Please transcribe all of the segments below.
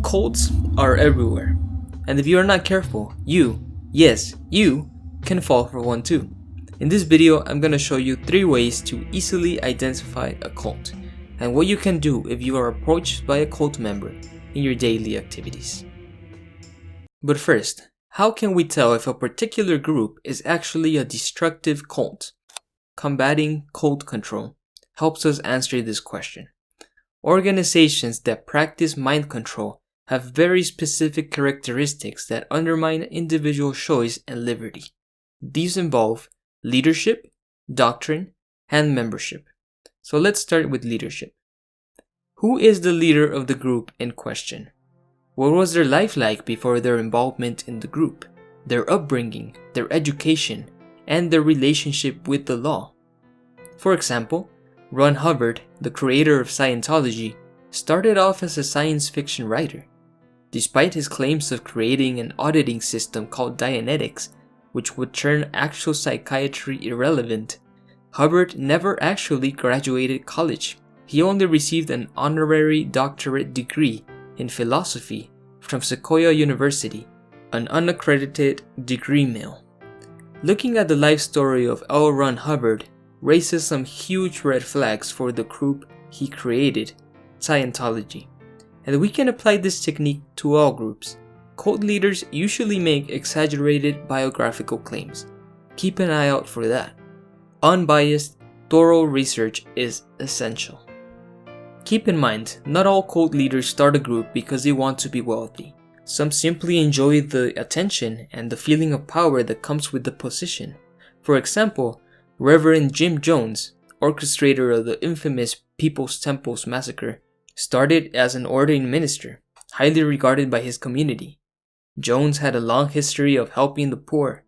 Cults are everywhere, and if you are not careful, yes, you can fall for one too. In this video, I'm going to show you 3 ways to easily identify a cult, and what you can do if you are approached by a cult member in your daily activities. But first, how can we tell if a particular group is actually a destructive cult? Combating cult control helps us answer this question. Organizations that practice mind control have very specific characteristics that undermine individual choice and liberty. These involve leadership, doctrine, and membership. So let's start with leadership. Who is the leader of the group in question? What was their life like before their involvement in the group, their upbringing, their education, and their relationship with the law? For example, Ron Hubbard, the creator of Scientology, started off as a science fiction writer. Despite his claims of creating an auditing system called Dianetics, which would turn actual psychiatry irrelevant, Hubbard never actually graduated college. He only received an honorary doctorate degree in philosophy from Sequoia University, an unaccredited degree mill. Looking at the life story of L. Ron Hubbard raises some huge red flags for the group he created, Scientology. And we can apply this technique to all groups. Cult leaders usually make exaggerated biographical claims. Keep an eye out for that. Unbiased, thorough research is essential. Keep in mind, not all cult leaders start a group because they want to be wealthy. Some simply enjoy the attention and the feeling of power that comes with the position. For example, Reverend Jim Jones, orchestrator of the infamous People's Temples massacre, started as an ordained minister, highly regarded by his community. Jones had a long history of helping the poor,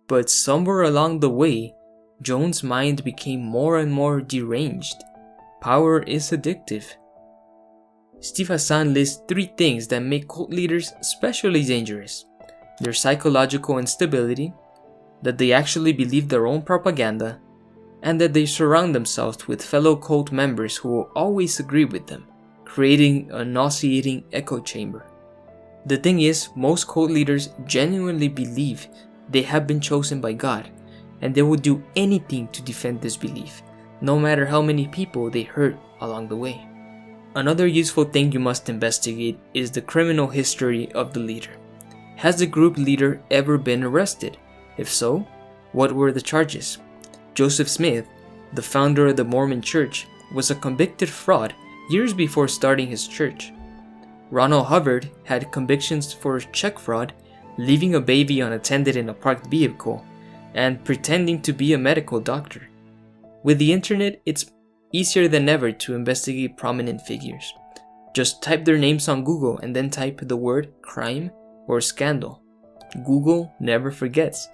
but somewhere along the way, Jones' mind became more and more deranged. Power is addictive. Steve Hassan lists 3 things that make cult leaders especially dangerous: their psychological instability, that they actually believe their own propaganda, and that they surround themselves with fellow cult members who will always agree with them, creating a nauseating echo chamber. The thing is, most cult leaders genuinely believe they have been chosen by God, and they will do anything to defend this belief, no matter how many people they hurt along the way. Another useful thing you must investigate is the criminal history of the leader. Has the group leader ever been arrested? If so, what were the charges? Joseph Smith, the founder of the Mormon Church, was a convicted fraud years before starting his church. Ronald Hubbard had convictions for check fraud, leaving a baby unattended in a parked vehicle, and pretending to be a medical doctor. With the internet, it's easier than ever to investigate prominent figures. Just type their names on Google and then type the word crime or scandal. Google never forgets.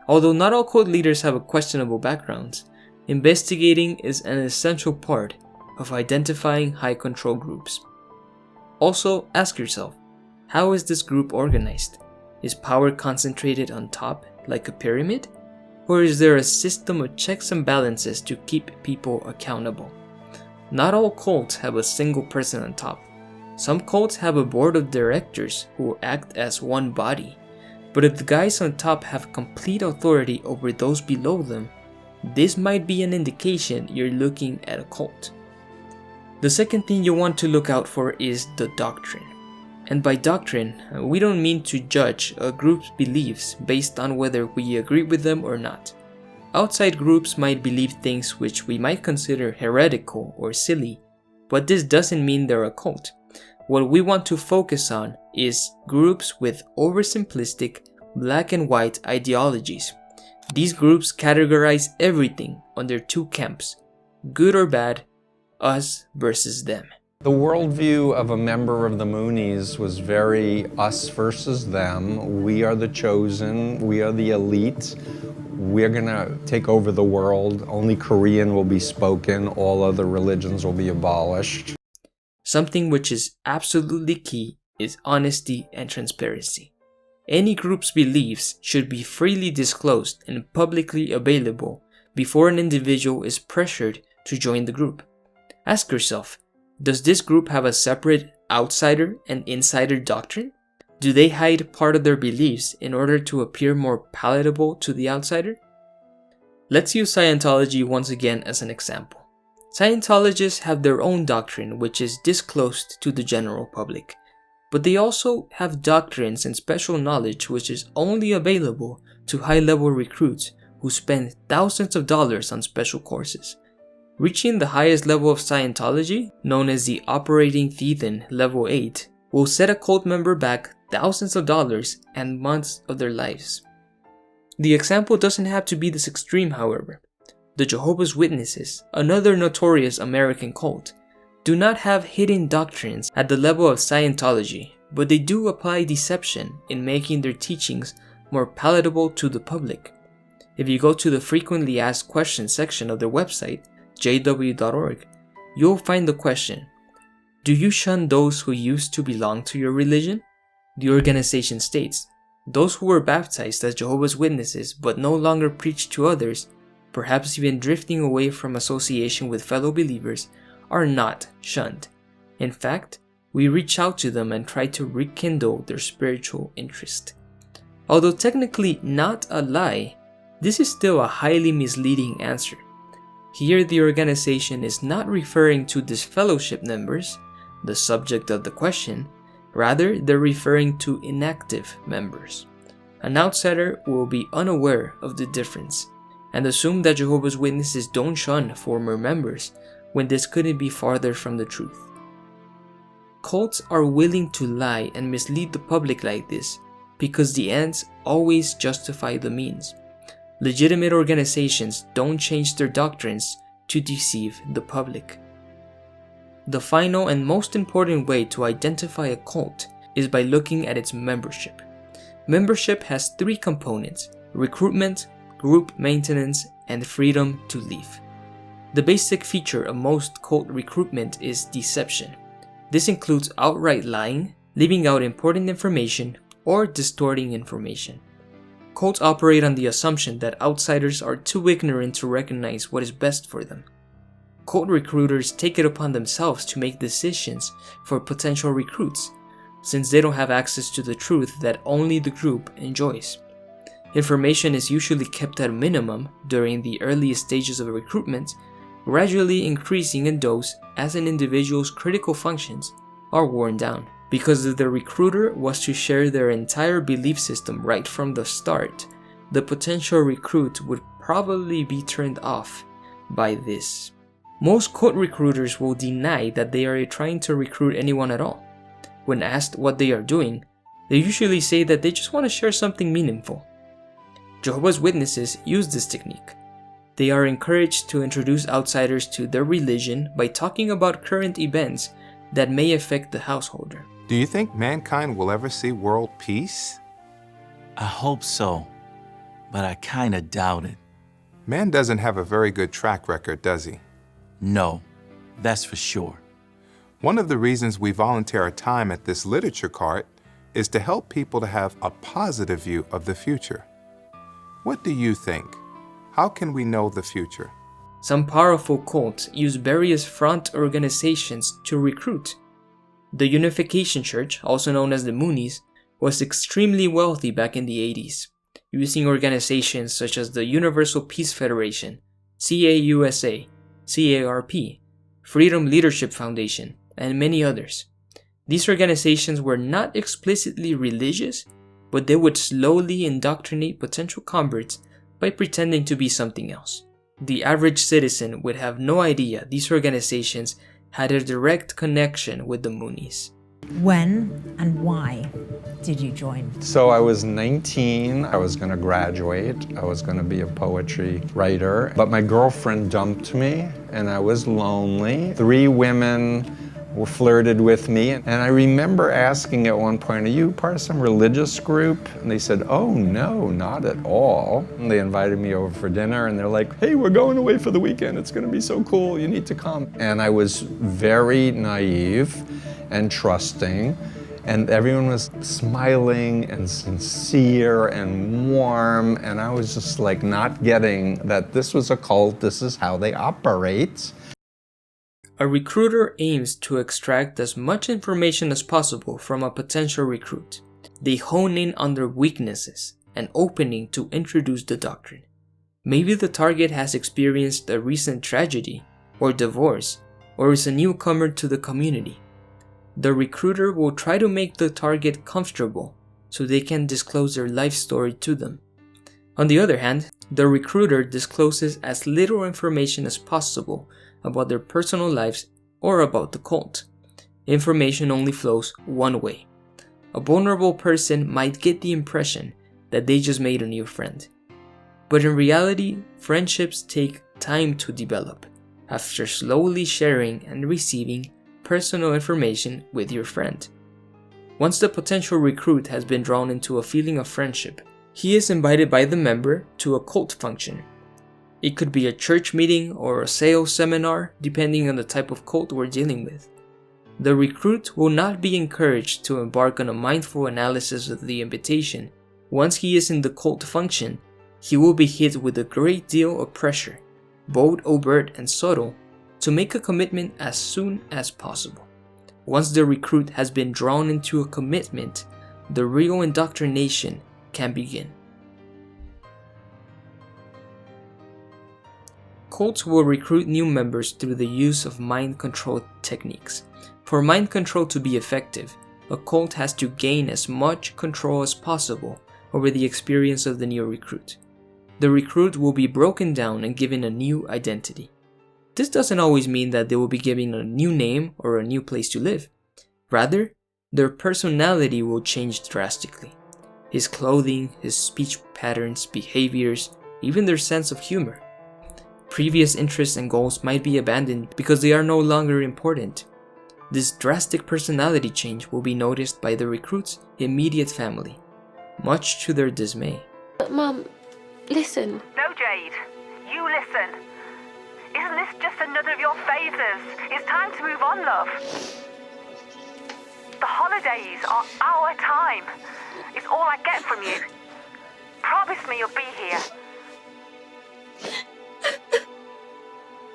Although not all cult leaders have a questionable backgrounds, investigating is an essential part of identifying high control groups. Also, ask yourself, how is this group organized? Is power concentrated on top, like a pyramid? Or is there a system of checks and balances to keep people accountable? Not all cults have a single person on top. Some cults have a board of directors who act as one body. But if the guys on top have complete authority over those below them, this might be an indication you're looking at a cult. The second thing you want to look out for is the doctrine. And by doctrine, we don't mean to judge a group's beliefs based on whether we agree with them or not. Outside groups might believe things which we might consider heretical or silly, but this doesn't mean they're a cult. What we want to focus on is groups with oversimplistic, black and white ideologies. These groups categorize everything under 2 camps, good or bad, us versus them. The worldview of a member of the Moonies was very us versus them. We are the chosen, we are the elite, we're gonna take over the world, only Korean will be spoken, all other religions will be abolished. Something which is absolutely key is honesty and transparency. Any group's beliefs should be freely disclosed and publicly available before an individual is pressured to join the group. Ask yourself, does this group have a separate outsider and insider doctrine? Do they hide part of their beliefs in order to appear more palatable to the outsider? Let's use Scientology once again as an example. Scientologists have their own doctrine which is disclosed to the general public, but they also have doctrines and special knowledge which is only available to high-level recruits who spend thousands of dollars on special courses. Reaching the highest level of Scientology, known as the Operating Thetan Level 8, will set a cult member back thousands of dollars and months of their lives. The example doesn't have to be this extreme, however. The Jehovah's Witnesses, another notorious American cult, do not have hidden doctrines at the level of Scientology, but they do apply deception in making their teachings more palatable to the public. If you go to the frequently asked questions section of their website, jw.org, you'll find the question, "Do you shun those who used to belong to your religion?" The organization states, "Those who were baptized as Jehovah's Witnesses but no longer preach to others, perhaps even drifting away from association with fellow believers, are not shunned. In fact, we reach out to them and try to rekindle their spiritual interest." Although technically not a lie, this is still a highly misleading answer. Here the organization is not referring to disfellowship members, the subject of the question, rather they're referring to inactive members. An outsider will be unaware of the difference and assume that Jehovah's Witnesses don't shun former members when this couldn't be farther from the truth. Cults are willing to lie and mislead the public like this because the ends always justify the means. Legitimate organizations don't change their doctrines to deceive the public. The final and most important way to identify a cult is by looking at its membership. Membership has three components: recruitment, group maintenance, and freedom to leave. The basic feature of most cult recruitment is deception. This includes outright lying, leaving out important information, or distorting information. Cults operate on the assumption that outsiders are too ignorant to recognize what is best for them. Cult recruiters take it upon themselves to make decisions for potential recruits, since they don't have access to the truth that only the group enjoys. Information is usually kept at a minimum during the earliest stages of recruitment, gradually increasing in dose as an individual's critical functions are worn down. Because if the recruiter was to share their entire belief system right from the start, the potential recruit would probably be turned off by this. Most cult recruiters will deny that they are trying to recruit anyone at all. When asked what they are doing, they usually say that they just want to share something meaningful. Jehovah's Witnesses use this technique. They are encouraged to introduce outsiders to their religion by talking about current events that may affect the householder. Do you think mankind will ever see world peace? I hope so, but I kinda doubt it. Man doesn't have a very good track record, does he? No, that's for sure. One of the reasons we volunteer our time at this literature cart is to help people to have a positive view of the future. What do you think? How can we know the future? Some powerful cults use various front organizations to recruit. The Unification Church, also known as the Moonies, was extremely wealthy back in the 80s, using organizations such as the Universal Peace Federation, CAUSA, CARP, Freedom Leadership Foundation, and many others. These organizations were not explicitly religious, but they would slowly indoctrinate potential converts by pretending to be something else. The average citizen would have no idea these organizations had a direct connection with the Moonies. When and why did you join? So I was 19, I was gonna graduate, I was gonna be a poetry writer, but my girlfriend dumped me and I was lonely. 3 women flirted with me, and I remember asking at one point, "Are you part of some religious group?" And they said, "Oh no, not at all." And they invited me over for dinner and they're like, "Hey, we're going away for the weekend, it's gonna be so cool, you need to come." And I was very naive and trusting, and everyone was smiling and sincere and warm, and I was just like not getting that this was a cult, this is how they operate. A recruiter aims to extract as much information as possible from a potential recruit. They hone in on their weaknesses and opening to introduce the doctrine. Maybe the target has experienced a recent tragedy or divorce, or is a newcomer to the community. The recruiter will try to make the target comfortable so they can disclose their life story to them. On the other hand, the recruiter discloses as little information as possible about their personal lives or about the cult. Information only flows one way. A vulnerable person might get the impression that they just made a new friend. But in reality, friendships take time to develop after slowly sharing and receiving personal information with your friend. Once the potential recruit has been drawn into a feeling of friendship, he is invited by the member to a cult function. It could be a church meeting or a sales seminar, depending on the type of cult we're dealing with. The recruit will not be encouraged to embark on a mindful analysis of the invitation. Once he is in the cult function, he will be hit with a great deal of pressure, both overt and subtle, to make a commitment as soon as possible. Once the recruit has been drawn into a commitment, the real indoctrination can begin. Cults will recruit new members through the use of mind control techniques. For mind control to be effective, a cult has to gain as much control as possible over the experience of the new recruit. The recruit will be broken down and given a new identity. This doesn't always mean that they will be given a new name or a new place to live. Rather, their personality will change drastically. His clothing, his speech patterns, behaviors, even their sense of humor. Previous interests and goals might be abandoned because they are no longer important. This drastic personality change will be noticed by the recruit's immediate family, much to their dismay. But Mum, listen. No, Jade. You listen. Isn't this just another of your phases? It's time to move on, love. The holidays are our time. It's all I get from you. Promise me you'll be here.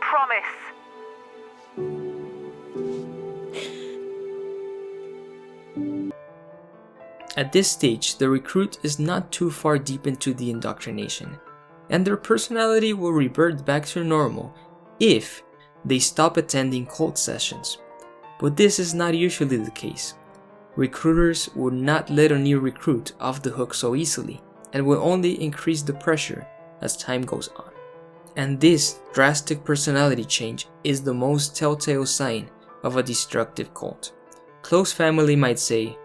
Promise. At this stage, the recruit is not too far deep into the indoctrination, and their personality will revert back to normal if they stop attending cult sessions. But this is not usually the case. Recruiters will not let a new recruit off the hook so easily, and will only increase the pressure as time goes on. And this drastic personality change is the most telltale sign of a destructive cult. Close family might say,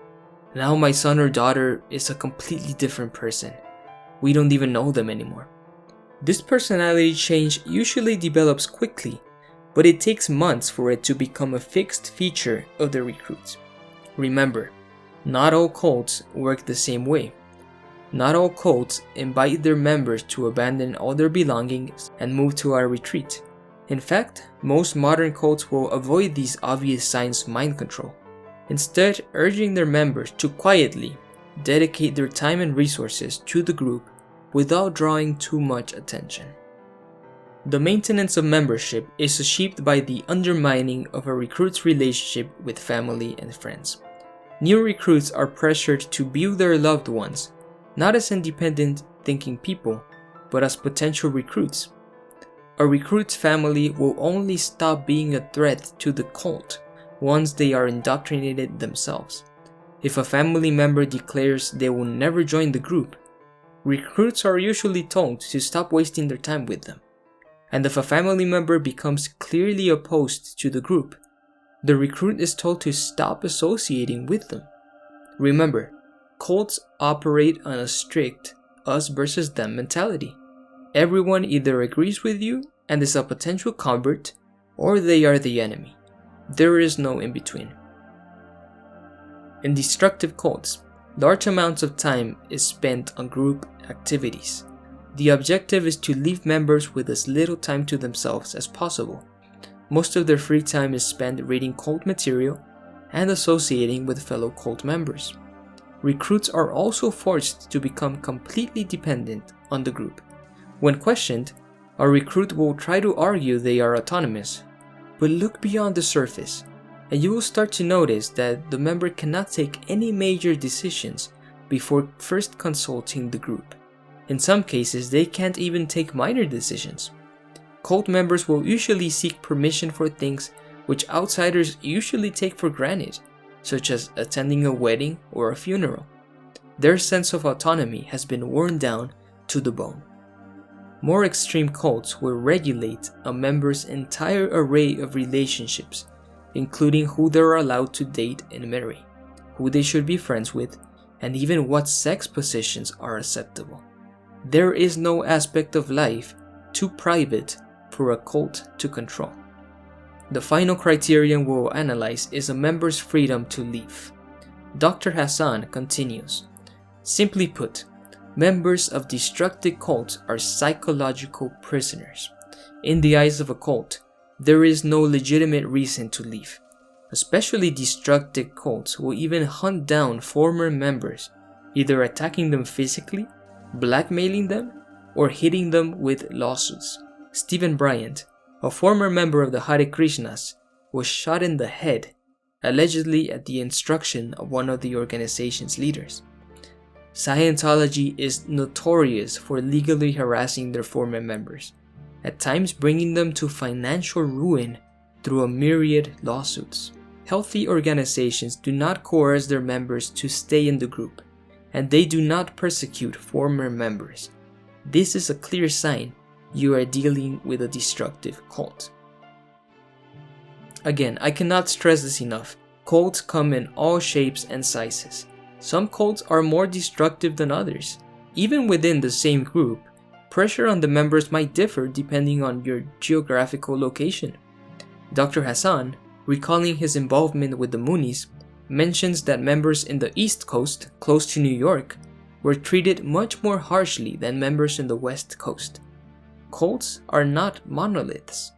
"Now my son or daughter is a completely different person. We don't even know them anymore." This personality change usually develops quickly, but it takes months for it to become a fixed feature of the recruits. Remember, not all cults work the same way. Not all cults invite their members to abandon all their belongings and move to a retreat. In fact, most modern cults will avoid these obvious signs of mind control, instead urging their members to quietly dedicate their time and resources to the group without drawing too much attention. The maintenance of membership is achieved by the undermining of a recruit's relationship with family and friends. New recruits are pressured to view their loved ones not as independent thinking people, but as potential recruits. A recruit's family will only stop being a threat to the cult once they are indoctrinated themselves. If a family member declares they will never join the group, recruits are usually told to stop wasting their time with them. And if a family member becomes clearly opposed to the group, the recruit is told to stop associating with them. Remember, cults operate on a strict us versus them mentality. Everyone either agrees with you and is a potential convert, or they are the enemy. There is no in between. In destructive cults, large amounts of time is spent on group activities. The objective is to leave members with as little time to themselves as possible. Most of their free time is spent reading cult material and associating with fellow cult members. Recruits are also forced to become completely dependent on the group. When questioned, a recruit will try to argue they are autonomous, But look beyond the surface, and you will start to notice that the member cannot take any major decisions before first consulting the group. In some cases, they can't even take minor decisions. Cult members will usually seek permission for things which outsiders usually take for granted, such as attending a wedding or a funeral. Their sense of autonomy has been worn down to the bone. More extreme cults will regulate a member's entire array of relationships, including who they're allowed to date and marry, who they should be friends with, and even what sex positions are acceptable. There is no aspect of life too private for a cult to control. The final criterion we'll analyze is a member's freedom to leave. Dr. Hassan continues, simply put, members of destructive cults are psychological prisoners. In the eyes of a cult, there is no legitimate reason to leave. Especially destructive cults will even hunt down former members, either attacking them physically, blackmailing them, or hitting them with lawsuits. Stephen Bryant, a former member of the Hare Krishnas, was shot in the head, allegedly at the instruction of one of the organization's leaders. Scientology is notorious for legally harassing their former members, at times bringing them to financial ruin through a myriad lawsuits. Healthy organizations do not coerce their members to stay in the group, and they do not persecute former members. This is a clear sign you are dealing with a destructive cult. Again, I cannot stress this enough. Cults come in all shapes and sizes. Some cults are more destructive than others. Even within the same group, pressure on the members might differ depending on your geographical location. Dr. Hassan, recalling his involvement with the Moonies, mentions that members in the East Coast, close to New York, were treated much more harshly than members in the West Coast. Cults are not monoliths.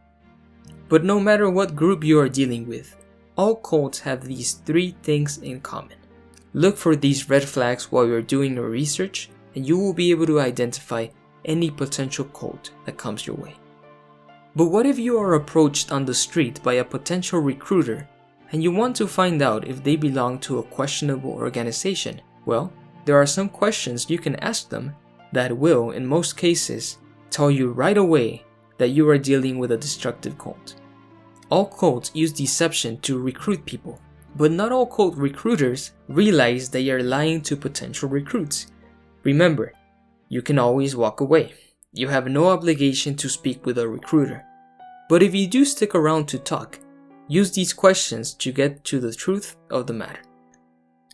But no matter what group you are dealing with, all cults have these three things in common. Look for these red flags while you're doing your research, and you will be able to identify any potential cult that comes your way. But what if you are approached on the street by a potential recruiter and you want to find out if they belong to a questionable organization? Well, there are some questions you can ask them that will, in most cases, tell you right away that you are dealing with a destructive cult. All cults use deception to recruit people, but not all cult recruiters realize they are lying to potential recruits. Remember, you can always walk away. You have no obligation to speak with a recruiter. But if you do stick around to talk, use these questions to get to the truth of the matter.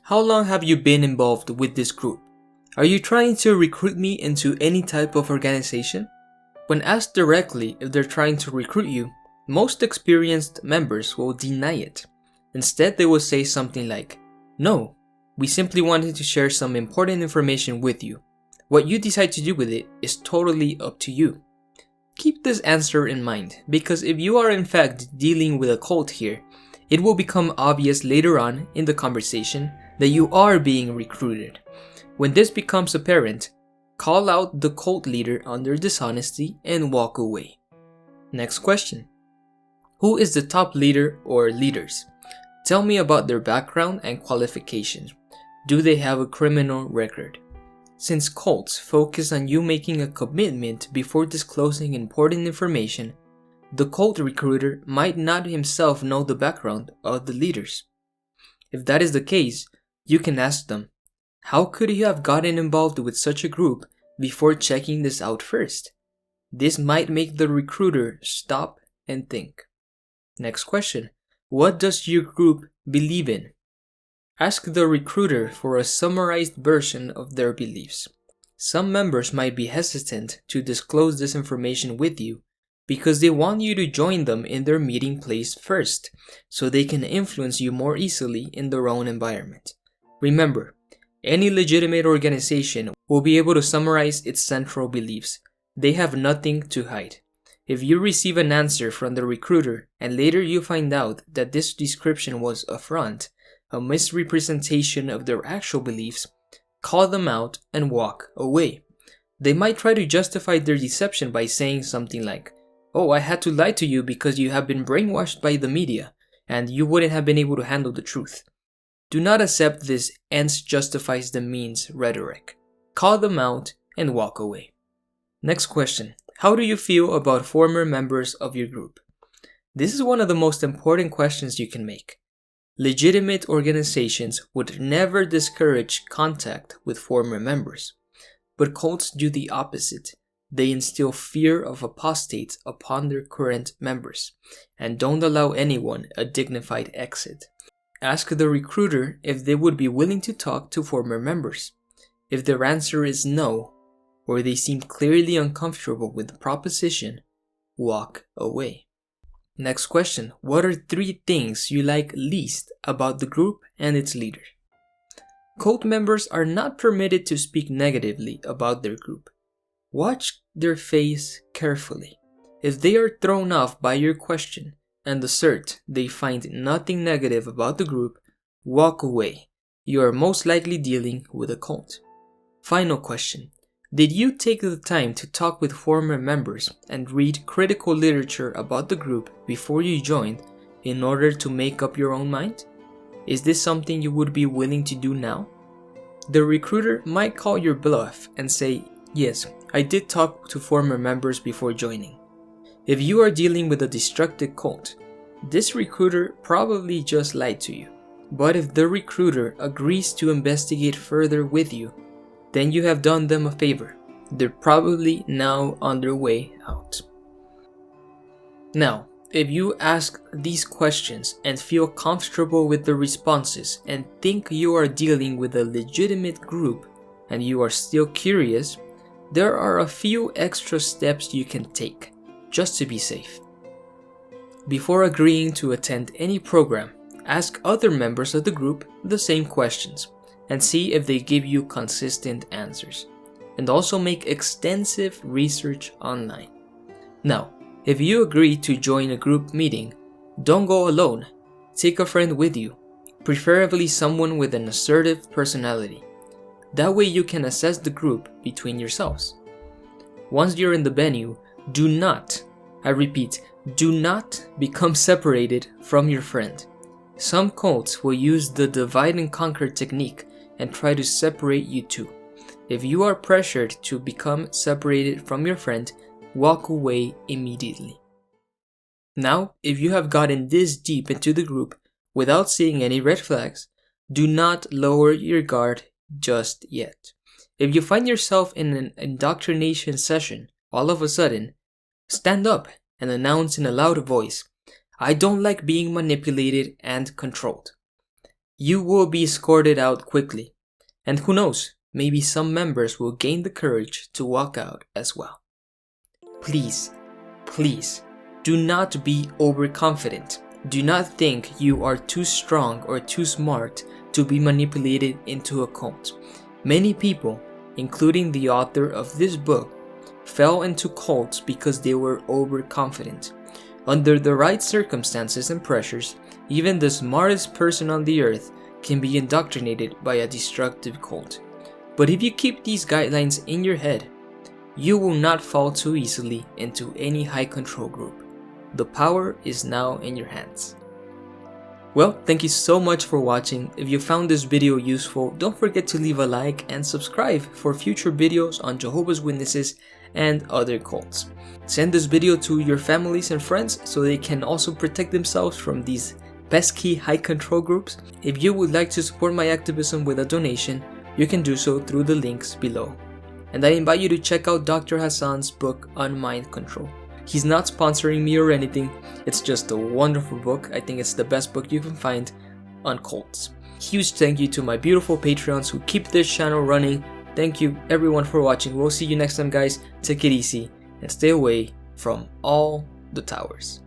How long have you been involved with this group? Are you trying to recruit me into any type of organization? When asked directly if they're trying to recruit you, most experienced members will deny it. Instead, they will say something like, "No, we simply wanted to share some important information with you. What you decide to do with it is totally up to you." Keep this answer in mind, because if you are in fact dealing with a cult here, it will become obvious later on in the conversation that you are being recruited. When this becomes apparent, call out the cult leader on their dishonesty and walk away. Next question. Who is the top leader or leaders? Tell me about their background and qualifications. Do they have a criminal record? Since cults focus on you making a commitment before disclosing important information, the cult recruiter might not himself know the background of the leaders. If that is the case, you can ask them, how could you have gotten involved with such a group before checking this out first? This might make the recruiter stop and think. Next question. What does your group believe in? Ask the recruiter for a summarized version of their beliefs. Some members might be hesitant to disclose this information with you because they want you to join them in their meeting place first, so they can influence you more easily in their own environment. Remember, any legitimate organization will be able to summarize its central beliefs. They have nothing to hide. If you receive an answer from the recruiter and later you find out that this description was a front, a misrepresentation of their actual beliefs, call them out and walk away. They might try to justify their deception by saying something like, oh, I had to lie to you because you have been brainwashed by the media and you wouldn't have been able to handle the truth. Do not accept this ends justifies the means rhetoric. Call them out and walk away. Next question. How do you feel about former members of your group? This is one of the most important questions you can make. Legitimate organizations would never discourage contact with former members, but cults do the opposite. They instill fear of apostates upon their current members and don't allow anyone a dignified exit. Ask the recruiter if they would be willing to talk to former members. If their answer is no, or they seem clearly uncomfortable with the proposition, walk away. Next question. What are 3 things you like least about the group and its leader? Cult members are not permitted to speak negatively about their group. Watch their face carefully. If they are thrown off by your question and assert they find nothing negative about the group, walk away. You are most likely dealing with a cult. Final question. Did you take the time to talk with former members and read critical literature about the group before you joined in order to make up your own mind? Is this something you would be willing to do now? The recruiter might call your bluff and say, yes, I did talk to former members before joining. If you are dealing with a destructive cult, this recruiter probably just lied to you. But if the recruiter agrees to investigate further with you, then you have done them a favor. They're probably now on their way out. Now, if you ask these questions and feel comfortable with the responses and think you are dealing with a legitimate group and you are still curious, there are a few extra steps you can take just to be safe. Before agreeing to attend any program, ask other members of the group the same questions and see if they give you consistent answers. And also make extensive research online. Now, if you agree to join a group meeting, don't go alone. Take a friend with you, preferably someone with an assertive personality. That way you can assess the group between yourselves. Once you're in the venue, do not, I repeat, do not become separated from your friend. Some cults will use the divide and conquer technique and try to separate you two. If you are pressured to become separated from your friend, walk away immediately. Now, if you have gotten this deep into the group without seeing any red flags, do not lower your guard just yet. If you find yourself in an indoctrination session, all of a sudden, stand up and announce in a loud voice, I don't like being manipulated and controlled. You will be escorted out quickly. And who knows, maybe some members will gain the courage to walk out as well. Please, please, do not be overconfident. Do not think you are too strong or too smart to be manipulated into a cult. Many people, including the author of this book, fell into cults because they were overconfident. Under the right circumstances and pressures, even the smartest person on the earth can be indoctrinated by a destructive cult. But if you keep these guidelines in your head, you will not fall too easily into any high control group. The power is now in your hands. Well, thank you so much for watching. If you found this video useful, don't forget to leave a like and subscribe for future videos on Jehovah's Witnesses and other cults. Send this video to your families and friends so they can also protect themselves from these pesky high control groups. If you would like to support my activism with a donation, you can do so through the links below. And I invite you to check out Dr. Hassan's book on mind control. He's not sponsoring me or anything, it's just a wonderful book. I think it's the best book you can find on cults. Huge thank you to my beautiful Patreons who keep this channel running. Thank you everyone for watching. We'll see you next time, guys. Take it easy and stay away from all the towers.